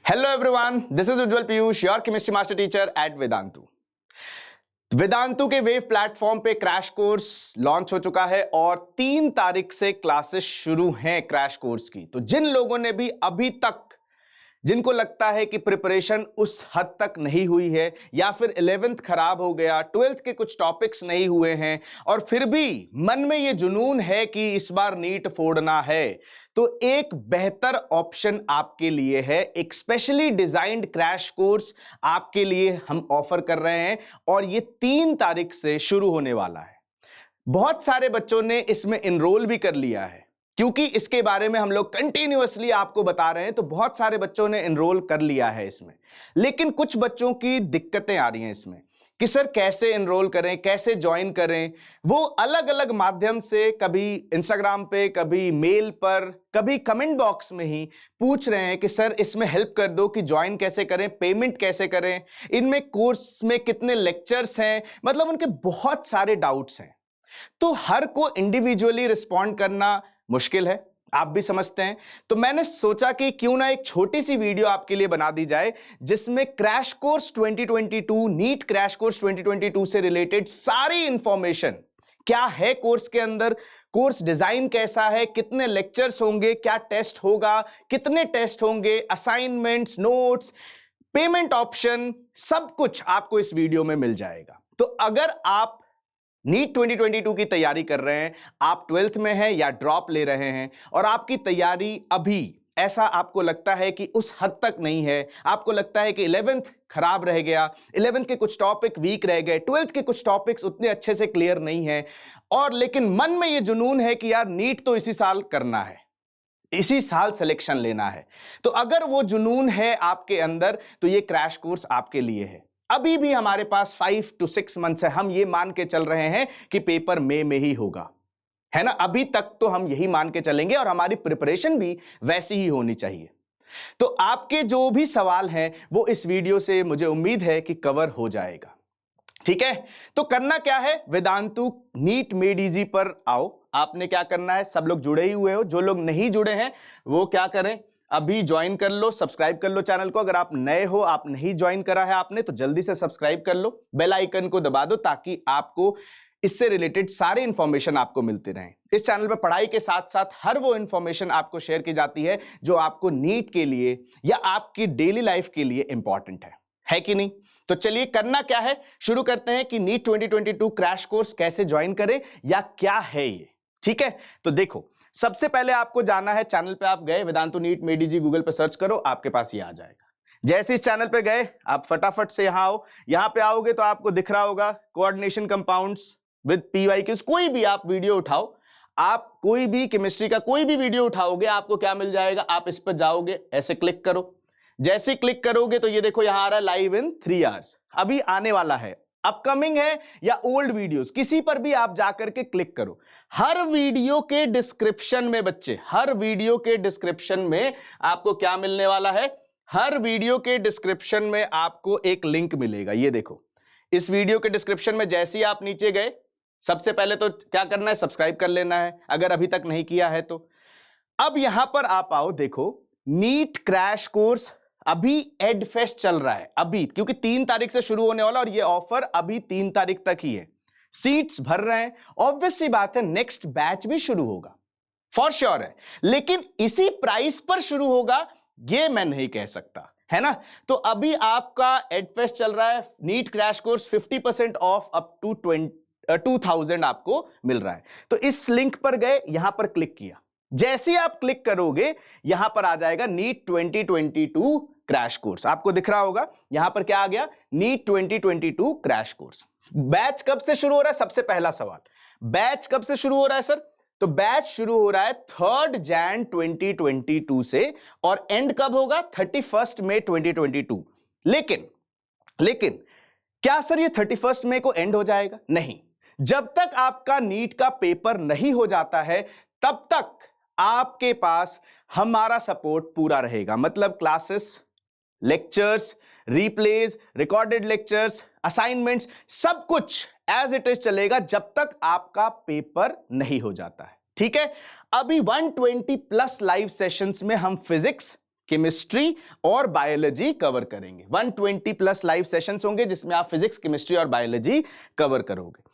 Hello everyone, this is Ujjwal Piyush, your chemistry master teacher at Vedantu. Vedantu के wave platform पे crash course launch हो चुका है और 3 तारीख से क्लासेस शुरू हैं क्रैश कोर्स की। तो जिन लोगों ने भी अभी तक जिनको लगता है कि प्रिपरेशन उस हद तक नहीं हुई है या फिर 11th खराब हो गया, 12th के कुछ टॉपिक्स नहीं हुए हैं और फिर भी मन में ये जुनून है कि इस बार नीट फोड़ना है, तो एक बेहतर ऑप्शन आपके लिए है। एक स्पेशली डिजाइंड क्रैश कोर्स आपके लिए हम ऑफर कर रहे हैं और ये 3 तारीख से शुरू होने वाला है। बहुत सारे बच्चों ने इसमें एनरोल भी कर लिया है क्योंकि इसके बारे में हम लोग कंटिन्यूअसली आपको बता रहे हैं, तो बहुत सारे बच्चों ने एनरोल कर लिया है इसमें। लेकिन कुछ बच्चों की दिक्कतें आ रही हैं इसमें कि सर कैसे एनरोल करें, कैसे ज्वाइन करें। वो अलग अलग माध्यम से, कभी इंस्टाग्राम पे, कभी मेल पर, कभी कमेंट बॉक्स में ही पूछ रहे हैं कि सर इसमें हेल्प कर दो कि ज्वाइन कैसे करें, पेमेंट कैसे करें, इनमें कोर्स में कितने लेक्चर्स हैं। मतलब उनके बहुत सारे डाउट्स हैं। तो हर को इंडिविजुअली रिस्पॉन्ड करना मुश्किल है, आप भी समझते हैं। तो मैंने सोचा कि क्यों ना एक छोटी सी वीडियो आपके लिए बना दी जाए जिसमें crash course 2022, NEET crash course 2022 से रिलेटेड सारी इंफॉर्मेशन, क्या है कोर्स के अंदर, कोर्स डिजाइन कैसा है, कितने लेक्चर्स होंगे, क्या टेस्ट होगा, कितने टेस्ट होंगे, असाइनमेंट्स, नोट्स, पेमेंट ऑप्शन, सब कुछ आपको इस वीडियो में मिल जाएगा। तो अगर आप नीट 2022 की तैयारी कर रहे हैं, आप 12th में हैं या ड्रॉप ले रहे हैं और आपकी तैयारी अभी ऐसा आपको लगता है कि उस हद तक नहीं है, आपको लगता है कि 11th खराब रह गया, 11th के कुछ टॉपिक वीक रह गए, 12th के कुछ टॉपिक्स उतने अच्छे से क्लियर नहीं है, और लेकिन मन में ये जुनून है कि यार नीट तो इसी साल करना है, इसी साल सिलेक्शन लेना है, तो अगर वो जुनून है आपके अंदर तो ये क्रैश कोर्स आपके लिए है। अभी भी हमारे पास 5 to 6 मंथ्स है, हम ये मान के चल रहे हैं कि पेपर मई में ही होगा, है ना। अभी तक तो हम यही मान के चलेंगे और हमारी प्रिपरेशन भी वैसी ही होनी चाहिए। तो आपके जो भी सवाल हैं वो इस वीडियो से मुझे उम्मीद है कि कवर हो जाएगा, ठीक है। तो करना क्या है, वेदांतु नीट मेड इजी पर आओ। आपने क्या करना है, सब लोग जुड़े ही हुए हो, जो लोग नहीं जुड़े हैं वो क्या करें, अभी ज्वाइन कर लो, सब्सक्राइब कर लो चैनल को। अगर आप नए हो, आप नहीं ज्वाइन करा है आपने, तो जल्दी से सब्सक्राइब कर लो, बेल आइकन को दबा दो ताकि आपको इससे रिलेटेड सारी इंफॉर्मेशन आपको मिलती रहे। इस चैनल पर पढ़ाई के साथ साथ हर वो इंफॉर्मेशन आपको शेयर की जाती है जो आपको नीट के लिए या आपकी डेली लाइफ के लिए इंपॉर्टेंट है कि नहीं। तो चलिए करना क्या है, शुरू करते हैं कि नीट 2022 क्रैश कोर्स कैसे ज्वाइन करें या क्या है ये, ठीक है। तो देखो, सबसे पहले आपको जाना है, चैनल पे आप गए, Vedantu NEET made easy Google पे सर्च करो, आपके पास ये आ जाएगा। जैसे इस चैनल पे गए, आप फटाफट से यहां आओ। यहां पे आओगे तो आपको दिख रहा होगा कोऑर्डिनेशन कंपाउंड्स विद PYQs। कोई भी आप वीडियो उठाओ, आप कोई भी केमिस्ट्री का कोई भी वीडियो उठाओगे, आपको क्या मिल जाएगा, आप इस पर जाओगे, ऐसे क्लिक करो। जैसे क्लिक करोगे तो ये देखो यहां आ रहा है लाइव इन 3 आवर्स, अभी आने वाला है, अपकमिंग है या ओल्ड वीडियोस, किसी पर भी आप जाकर के क्लिक करो। हर वीडियो के डिस्क्रिप्शन में बच्चे, हर वीडियो के डिस्क्रिप्शन में आपको क्या मिलने वाला है, हर वीडियो के डिस्क्रिप्शन में आपको एक लिंक मिलेगा। ये देखो, इस वीडियो के डिस्क्रिप्शन में जैसे ही आप नीचे गए, सबसे पहले तो क्या करना है, सब्सक्राइब कर लेना है अगर अभी तक नहीं किया है तो। अब यहां पर आप आओ, देखो नीट क्रैश कोर्स अभी एडफेस्ट चल रहा है अभी, क्योंकि 3 तारीख से शुरू होने वाला और ये ऑफर अभी 3 तारीख तक ही है। सीट्स भर रहे हैं, ऑब्वियस सी बात है नेक्स्ट बैच भी शुरू होगा, फॉर श्योर है, लेकिन इसी प्राइस पर शुरू होगा ये मैं नहीं कह सकता, है ना। तो अभी आपका एडफेस्ट चल रहा है, NEET crash course 50% off up to 2000 आपको मिल रहा है। तो इस लिंक पर गए, यहां पर क्लिक किया, जैसे आप क्लिक करोगे यहां पर आ जाएगा नीट 2022 क्रैश कोर्स, आपको दिख रहा होगा यहां पर क्या आ गया, नीट 2022 क्रैश कोर्स। बैच कब से शुरू हो रहा है, सबसे पहला सवाल, बैच कब से शुरू हो रहा है सर, तो बैच शुरू हो रहा है 3 जैन 2022 से और एंड कब होगा, 31 मई 2022। लेकिन क्या सर ये 31 मई को एंड हो जाएगा, नहीं, जब तक आपका नीट का पेपर नहीं हो जाता है तब तक आपके पास हमारा सपोर्ट पूरा रहेगा। मतलब classes, lectures, replays, recorded lectures, assignments, सब कुछ एज इट इज चलेगा जब तक आपका पेपर नहीं हो जाता है, ठीक है। अभी 120 प्लस लाइव सेशंस में हम फिजिक्स, केमिस्ट्री और बायोलॉजी कवर करेंगे। 120 प्लस लाइव सेशंस होंगे जिसमें आप फिजिक्स, केमिस्ट्री और बायोलॉजी कवर करोगे।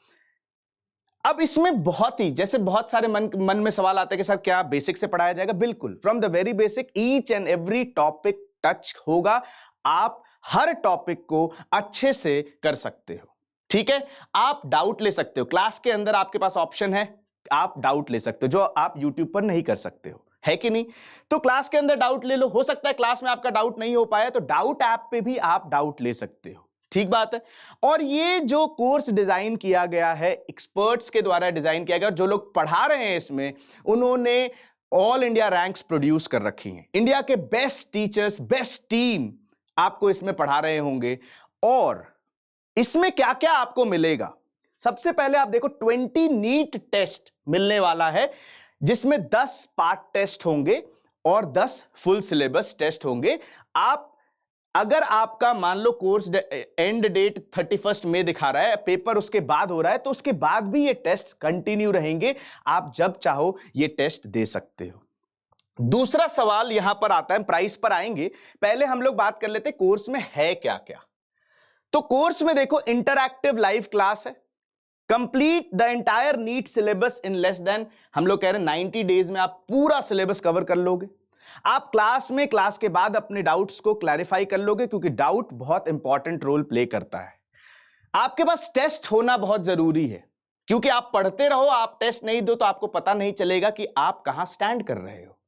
अब इसमें बहुत ही, जैसे बहुत सारे मन में सवाल आते हैं कि सर क्या बेसिक से पढ़ाया जाएगा? बिल्कुल, from the very basic each and every topic touch होगा। आप हर टॉपिक को अच्छे से कर सकते हो, ठीक है। आप डाउट ले सकते हो, क्लास के अंदर आपके पास ऑप्शन है, आप डाउट ले सकते हो जो आप यूट्यूब पर नहीं कर सकते हो, है कि नहीं? तो क्लास के अंदर डाउट ले लो। हो सकता है क्लास में आपका डाउट नहीं हो पाया तो डाउट ऐप पे भी आप डाउट ले सकते हो, ठीक बात है। और ये जो कोर्स डिजाइन किया गया है, एक्सपर्ट्स के द्वारा डिजाइन किया गया, जो लोग पढ़ा रहे हैं इसमें, उन्होंने ऑल इंडिया रैंक्स प्रोड्यूस कर रखी हैं। इंडिया के बेस्ट टीचर्स, बेस्ट टीम आपको इसमें पढ़ा रहे होंगे। और इसमें क्या क्या आपको मिलेगा? सबसे पहले आप देखो 20 नीट टेस्ट मिलने वाला है, जिसमें 10 पार्ट टेस्ट होंगे और 10 फुल सिलेबस टेस्ट होंगे। आप अगर आपका मान लो कोर्स एंड डेट 31 मई दिखा रहा है, पेपर उसके बाद हो रहा है, तो उसके बाद भी ये टेस्ट कंटिन्यू रहेंगे। आप जब चाहो ये टेस्ट दे सकते हो। दूसरा सवाल यहां पर आता है, प्राइस पर आएंगे, पहले हम लोग बात कर लेते हैं कोर्स में है क्या क्या। तो कोर्स में देखो इंटरैक्टिव लाइव क्लास है, complete the entire NEET syllabus in less than, हम लोग कह रहे हैं 90 डेज में आप पूरा सिलेबस कवर कर लोगे। आप क्लास में, क्लास के बाद अपने डाउट्स को क्लैरिफाई कर लोगे, क्योंकि डाउट बहुत इंपॉर्टेंट रोल प्ले करता है। आपके पास टेस्ट होना बहुत जरूरी है, क्योंकि आप पढ़ते रहो, आप टेस्ट नहीं दो तो आपको पता नहीं चलेगा कि आप कहां स्टैंड कर रहे हो।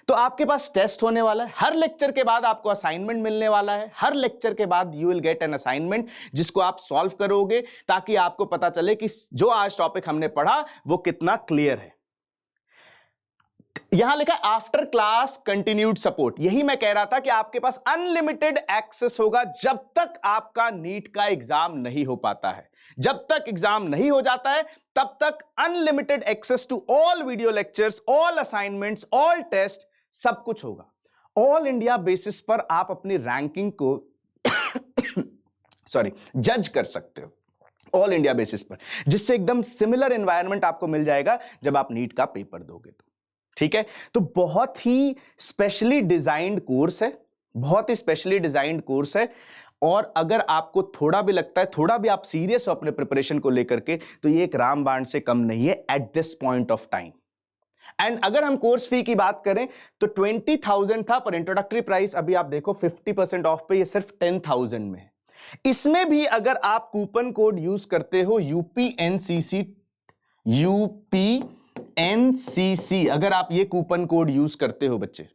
तो आपके पास टेस्ट होने वाला है, हर लेक्चर के बाद आपको असाइनमेंट मिलने वाला है, हर लेक्चर के बाद you will get an assignment जिसको आप सॉल्व करोगे, ताकि आपको पता चले कि जो आज टॉपिक हमने पढ़ा वो कितना क्लियर है। यहां लिखा आफ्टर क्लास कंटिन्यूड सपोर्ट, यही मैं कह रहा था कि आपके पास अनलिमिटेड एक्सेस होगा जब तक आपका नीट का एग्जाम नहीं हो पाता है। जब तक एग्जाम नहीं हो जाता है तब तक unlimited access to all video lectures, all assignments, all test, सब कुछ होगा। ऑल इंडिया बेसिस पर आप अपनी रैंकिंग को जज कर सकते हो ऑल इंडिया बेसिस पर, जिससे एकदम सिमिलर एनवायरनमेंट आपको मिल जाएगा जब आप नीट का पेपर दोगे तो, ठीक है। तो बहुत ही स्पेशली डिजाइंड कोर्स है, बहुत ही स्पेशली डिजाइंड कोर्स है। और अगर आपको थोड़ा भी लगता है, थोड़ा भी आप सीरियस हो अपने प्रिपरेशन को लेकर के, तो ये एक रामबाण से कम नहीं है at this point of time. And अगर हम कोर्स फी की बात करें तो 20,000 था, पर इंट्रोडक्टरी प्राइस अभी आप देखो 50% ऑफ पे ये सिर्फ 10,000 में है। इसमें भी अगर आप कूपन कोड यूज करते हो यूपीएनसीसी, अगर आप ये कूपन कोड यूज करते हो बच्चे,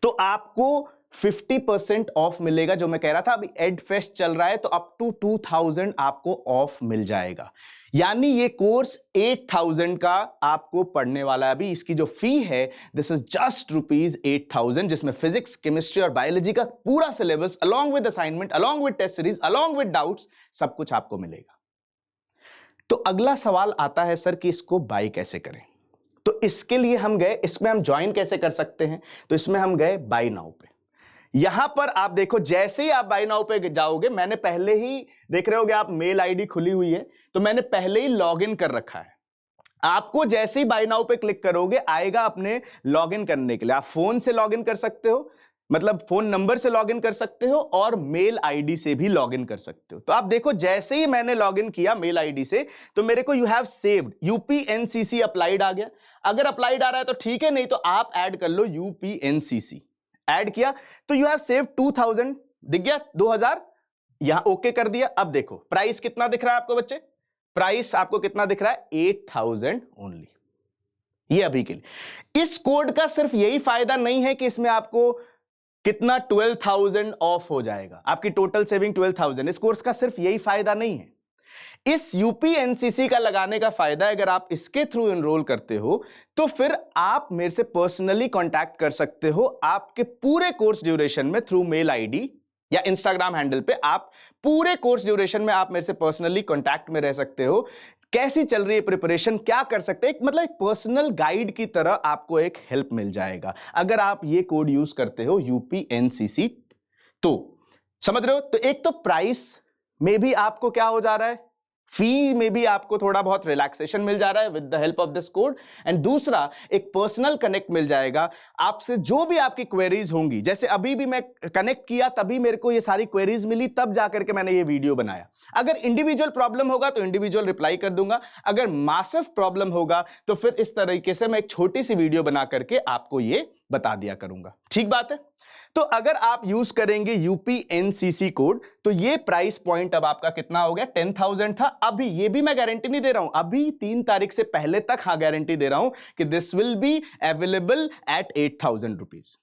तो आपको 50% ऑफ मिलेगा। जो मैं कह रहा था अभी एड फेस्ट चल रहा है तो अप टू 2,000 आपको ऑफ मिल जाएगा। यानी ये कोर्स 8,000 का आपको पढ़ने वाला है। अभी इसकी जो फी है दिस इज जस्ट ₹8,000, जिसमें फिजिक्स, केमिस्ट्री और बायोलॉजी का पूरा syllabus along with assignment, along with test series, along with doubts, सब कुछ आपको मिलेगा। तो अगला सवाल आता है सर कि इसको बाय कैसे करें। तो इसके लिए हम गए, इसमें हम ज्वाइन कैसे कर सकते हैं, तो इसमें हम गए बाय नाउ पे। यहां पर आप देखो, जैसे ही आप बाय नाउ पे जाओगे, मैंने पहले ही, देख रहे होगे आप, मेल आईडी खुली हुई है, तो मैंने पहले ही लॉगिन कर रखा है। आपको जैसे ही बाय नाउ पे क्लिक करोगे आएगा अपने लॉगिन करने के लिए। आप फोन से लॉगिन कर सकते हो, मतलब फोन नंबर से लॉगिन कर सकते हो, और मेल आईडी से भी लॉगिन कर सकते हो। तो आप देखो जैसे ही मैंने लॉगिन किया मेल आईडी से, तो मेरे को यू हैव सेव्ड यूपीएनसीसी अप्लाइड आ गया। अगर अप्लाइड आ रहा है तो ठीक है, नहीं तो आप ऐड कर लो यूपीएनसीसी। ऐड किया तो यू हैव सेव्ड 2,000, दिख गया 2,000, यहां ओके कर दिया। अब देखो प्राइस कितना दिख रहा है आपको बच्चे, प्राइस आपको कितना दिख रहा है, 8,000 ओनली, ये अभी के लिए। इस कोड का सिर्फ यही फायदा नहीं है कि इसमें आपको कितना 12,000 ऑफ हो जाएगा, आपकी टोटल सेविंग 12,000। इस कोर्स का सिर्फ यही फायदा नहीं है। इस यूपीएनसीसी का लगाने का फायदा, अगर आप इसके थ्रू एनरोल करते हो तो फिर आप मेरे से पर्सनली कांटेक्ट कर सकते हो आपके पूरे कोर्स ड्यूरेशन में, थ्रू मेल आईडी या इंस्टाग्राम हैंडल पे। आप पूरे कोर्स ड्यूरेशन में आप मेरे से पर्सनली कांटेक्ट में रह सकते हो। कैसी चल रही है प्रिपरेशन, क्या कर सकते हैं, मतलब एक पर्सनल गाइड की तरह आपको एक हेल्प मिल जाएगा अगर आप ये कोड यूज करते हो यूपीएनसीसी। तो समझ रहे हो, तो एक तो प्राइस में भी आपको क्या हो जा रहा है, फी में भी आपको थोड़ा बहुत रिलैक्सेशन मिल जा रहा है with the help of this code, and दूसरा एक पर्सनल कनेक्ट मिल जाएगा आपसे। जो भी आपकी क्वेरीज होंगी, जैसे अभी भी मैं कनेक्ट किया तभी मेरे को ये सारी क्वेरीज मिली, तब जाकर के मैंने ये वीडियो बनाया। अगर इंडिविजुअल प्रॉब्लम होगा तो इंडिविजुअल रिप्लाई कर दूंगा, अगर मासिव प्रॉब्लम होगा तो फिर इस तरीके से मैं एक छोटी सी वीडियो बना करके आपको ये बता दिया करूंगा। ठीक बात है। तो अगर आप यूज करेंगे यूपीएनसीसी कोड तो ये प्राइस पॉइंट अब आपका कितना हो गया, 10,000 था। अभी ये भी मैं गारंटी नहीं दे रहा हूं, अभी 3 तारीख से पहले तक हाँ गारंटी दे रहा हूं कि this will be available at 8,000 rupees.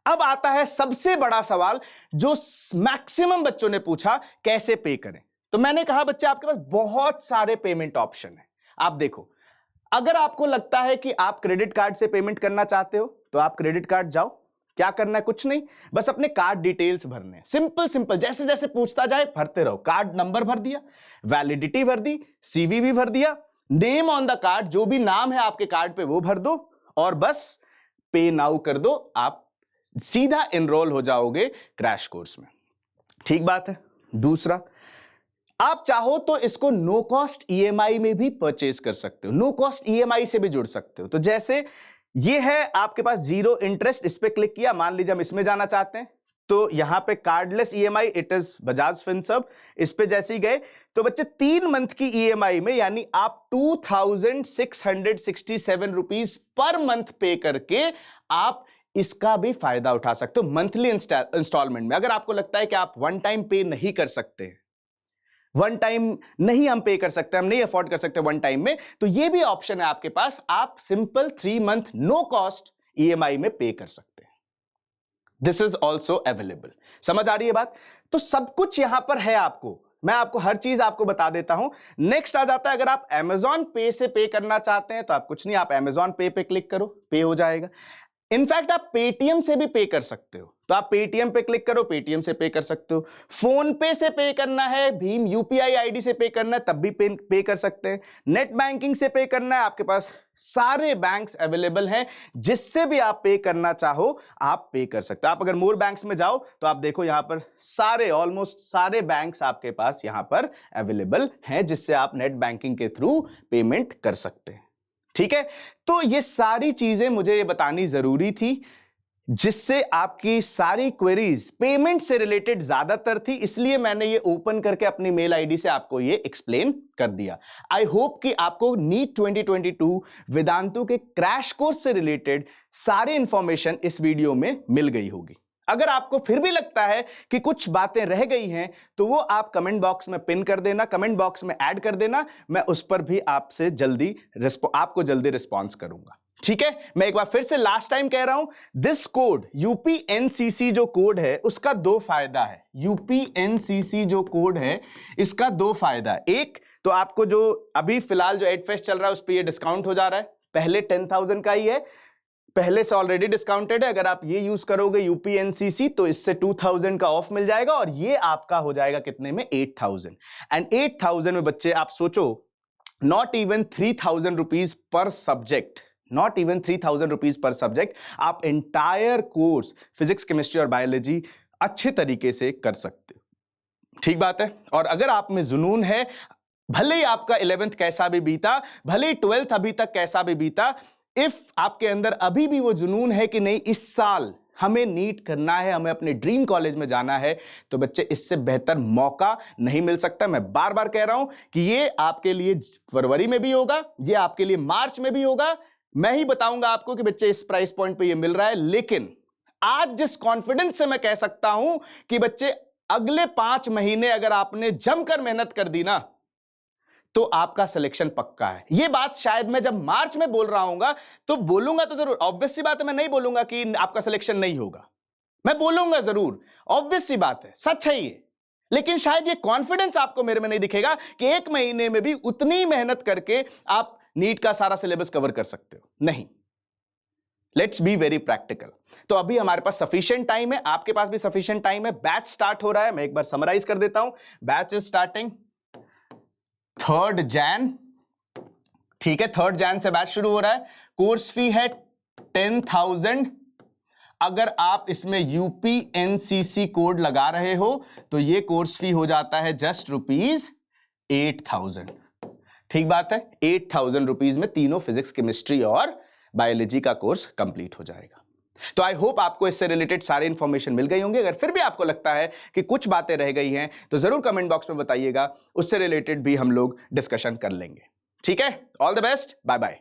अब आता है सबसे बड़ा सवाल जो मैक्सिमम बच्चों ने पूछा, कैसे पे करें। तो मैंने कहा बच्चे आपके पास बहुत सारे पेमेंट ऑप्शन है। आप देखो, अगर आपको लगता है कि आप क्रेडिट कार्ड से पेमेंट करना चाहते हो तो आप क्रेडिट कार्ड जाओ, क्या करना है, कुछ नहीं, बस अपने कार्ड डिटेल्स भरने हैं। सिंपल सिंपल, जैसे जैसे पूछता जाए भरते रहो। कार्ड नंबर भर दिया, वैलिडिटी भर दी, सीवीवी भर दिया, नेम ऑन द कार्ड, जो भी नाम है आपके कार्ड पे वो भर दो और बस पे नाउ कर दो, आप सीधा एनरोल हो जाओगे क्रैश कोर्स में। ठीक बात है। दूसरा, आप चाहो तो इसको नो कॉस्ट ईएमआई में भी परचेज कर सकते हो, नो कॉस्ट ईएमआई से भी जुड़ सकते हो। तो जैसे ये है आपके पास जीरो इंटरेस्ट, इस पे क्लिक किया, मान लीजिए हम इसमें जाना चाहते हैं तो यहां पे cardless EMI, it is Bajaj Finserv, इस पे जैसे ही गए तो बच्चे 3 मंथ की ईएमआई में यानी आप 2,667 रुपीज पर मंथ पे करके आप इसका भी फायदा उठा सकते हो मंथली इंस्टॉलमेंट में। अगर आपको लगता है कि आप वन टाइम पे नहीं कर सकते, वन टाइम नहीं हम पे कर सकते, हम नहीं अफोर्ड कर सकते वन टाइम में, तो ये भी ऑप्शन है आपके पास, आप simple 3 month no cost EMI में पे कर सकते हैं। This is also available. समझ आ रही है बात। तो सब कुछ यहां पर है, आपको मैं आपको हर चीज आपको बता देता हूं। नेक्स्ट आ जाता है, अगर आप Amazon पे से पे करना चाहते हैं तो आप कुछ नहीं, आप Amazon पे पे क्लिक करो, पे हो जाएगा। इनफैक्ट आप पेटीएम से भी पे कर सकते हो, तो आप पेटीएम पे क्लिक करो, पेटीएम से पे कर सकते हो। फोन पे से पे करना है, भीम यूपीआई आईडी से पे करना है, तब भी पे कर सकते हैं। नेट बैंकिंग से पे करना है, आपके पास सारे बैंक्स अवेलेबल हैं, जिससे भी आप पे करना चाहो आप पे कर सकते हो। आप अगर मोर बैंक्स में जाओ तो आप देखो यहां पर सारे, ऑलमोस्ट सारे बैंक्स आपके पास यहां पर अवेलेबल हैं, जिससे आप नेट बैंकिंग के थ्रू पेमेंट कर सकते हैं। ठीक है। तो ये सारी चीजें मुझे ये बतानी जरूरी थी, जिससे आपकी सारी क्वेरीज पेमेंट से रिलेटेड ज्यादातर थी, इसलिए मैंने ये ओपन करके अपनी मेल आईडी से आपको ये एक्सप्लेन कर दिया। आई होप कि आपको नीट 2022 वेदांतु के क्रैश कोर्स से रिलेटेड सारी इंफॉर्मेशन इस वीडियो में मिल गई होगी। अगर आपको फिर भी लगता है कि कुछ बातें रह गई हैं तो वो आप कमेंट बॉक्स में पिन कर देना, कमेंट बॉक्स में ऐड कर देना, मैं उस पर भी आपको जल्दी रिस्पॉन्स करूंगा। ठीक है। मैं एक बार फिर से लास्ट टाइम कह रहा हूं, दिस कोड यूपीएनसीसी जो कोड है उसका 2 फायदा है। यूपीएनसीसी जो कोड है इसका 2 फायदा है। एक तो आपको जो अभी फिलहाल जो एड फेस्ट चल रहा है उस पर ये डिस्काउंट हो जा रहा है, पहले 10,000 का ही है, पहले से ऑलरेडी डिस्काउंटेड है। अगर आप ये यूज करोगे यूपीएनसीसी तो इससे 2,000 का ऑफ मिल जाएगा और ये आपका हो जाएगा कितने में, 8,000। एंड 8,000 में बच्चे आप सोचो, not even 3,000 rupees per subject, not even 3,000 rupees per subject, आप एंटायर कोर्स फिजिक्स, केमिस्ट्री और बायोलॉजी अच्छे तरीके से कर सकते हो। ठीक बात है। और अगर आप में जुनून है, भले ही आपका 11th कैसा भी बीता, भले ही 12th अभी तक कैसा भी बीता, इफ आपके अंदर अभी भी वो जुनून है कि नहीं इस साल हमें नीट करना है, हमें अपने ड्रीम कॉलेज में जाना है, तो बच्चे इससे बेहतर मौका नहीं मिल सकता। मैं बार बार कह रहा हूं कि ये आपके लिए फरवरी में भी होगा, ये आपके लिए मार्च में भी होगा। मैं ही बताऊंगा आपको कि बच्चे इस प्राइस पॉइंट पे ये मिल रहा है, लेकिन आज जिस कॉन्फिडेंस से मैं कह सकता हूं कि बच्चे अगले 5 महीने अगर आपने जमकर मेहनत कर दी ना तो आपका सिलेक्शन पक्का है। ये बात शायद मैं जब मार्च में बोल रहा हूंगा तो बोलूंगा तो जरूर, ऑब्वियस सी बात है, मैं नहीं बोलूंगा कि आपका सिलेक्शन नहीं होगा, मैं बोलूंगा जरूर, ऑब्वियस सी बात है, सच है ये। लेकिन शायद ये कॉन्फिडेंस आपको मेरे में नहीं दिखेगा कि 1 महीने में भी उतनी मेहनत करके आप नीट का सारा सिलेबस कवर कर सकते हो। नहीं, लेट्स बी वेरी प्रैक्टिकल। तो अभी हमारे पास सफिशिएंट टाइम है, आपके पास भी सफिशिएंट टाइम है। बैच स्टार्ट हो रहा है, मैं एक बार समराइज कर देता हूं। Batch is starting 3rd Jain, ठीक है, 3rd जैन से बैच शुरू हो रहा है। कोर्स फी है 10,000। अगर आप इसमें यूपीएनसीसी कोड लगा रहे हो तो ये कोर्स फी हो जाता है जस्ट 8,000। ठीक बात है, 8,000 रुपीज में तीनों फिजिक्स, केमिस्ट्री और बायोलॉजी का कोर्स कंप्लीट हो जाएगा। तो आई होप आपको इससे रिलेटेड सारे इंफॉर्मेशन मिल गई होंगी। अगर फिर भी आपको लगता है कि कुछ बातें रह गई हैं तो जरूर कमेंट बॉक्स में बताइएगा, उससे रिलेटेड भी हम लोग डिस्कशन कर लेंगे। ठीक है, all the best, bye bye.